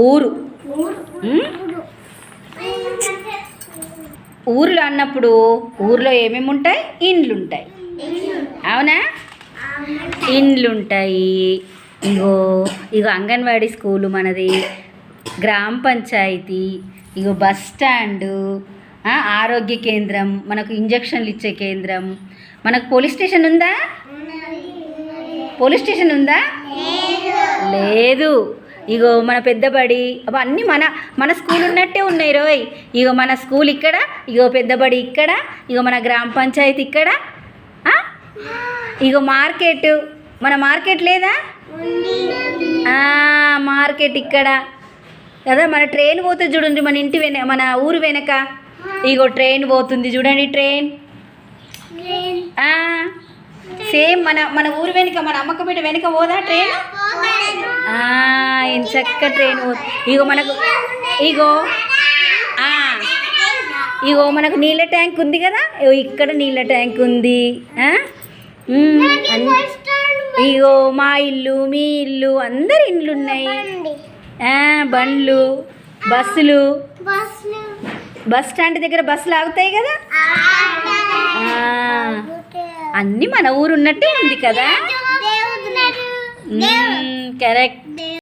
ఊరు. ఊర్లో అన్నప్పుడు ఊర్లో ఏమేమి ఉంటాయి? ఇండ్లు ఉంటాయి, అవునా? ఇండ్లు ఉంటాయి. ఇగో ఇగో అంగన్వాడీ స్కూలు మనది, గ్రామ పంచాయతీ, ఇగో బస్ స్టాండు, ఆరోగ్య కేంద్రం, మనకు ఇంజక్షన్లు ఇచ్చే కేంద్రం, మనకు పోలీస్ స్టేషన్ ఉందా? పోలీస్ స్టేషన్ ఉందా? లేదు. ఇగో మన పెద్దబడి, అవన్నీ మన మన స్కూల్ ఉన్నట్టే ఉన్నాయి రోయ్. ఇగో మన స్కూల్ ఇక్కడ, ఇగో పెద్దబడి ఇక్కడ, ఇగో మన గ్రామ పంచాయతీ ఇక్కడ, ఇగో మార్కెట్, మన మార్కెట్ లేదా? మార్కెట్ ఇక్కడ కదా. మన ట్రైన్ పోతుంది చూడండి, మన ఇంటి మన ఊరు వెనక ఇగో ట్రైన్ పోతుంది చూడండి, ట్రైన్. సేమ్ మన మన ఊరు వెనుక, మన అమ్మకపేట వెనుక పోదా ట్రైన్? చక్క ట్రైన్ ఇగో మనకు, ఇగో ఇగో మనకు నీళ్ళ ట్యాంక్ ఉంది కదా, ఇక్కడ నీళ్ళ ట్యాంక్ ఉంది. ఇగో మా ఇల్లు, మీ ఇల్లు, అందరి ఇండ్లు ఉన్నాయి. బండ్లు, బస్సులు, బస్ స్టాండ్ దగ్గర బస్సులు ఆగుతాయి కదా, అన్నీ మన ఊరు ఉన్నట్టే ఉంది కదా. కరెక్ట్.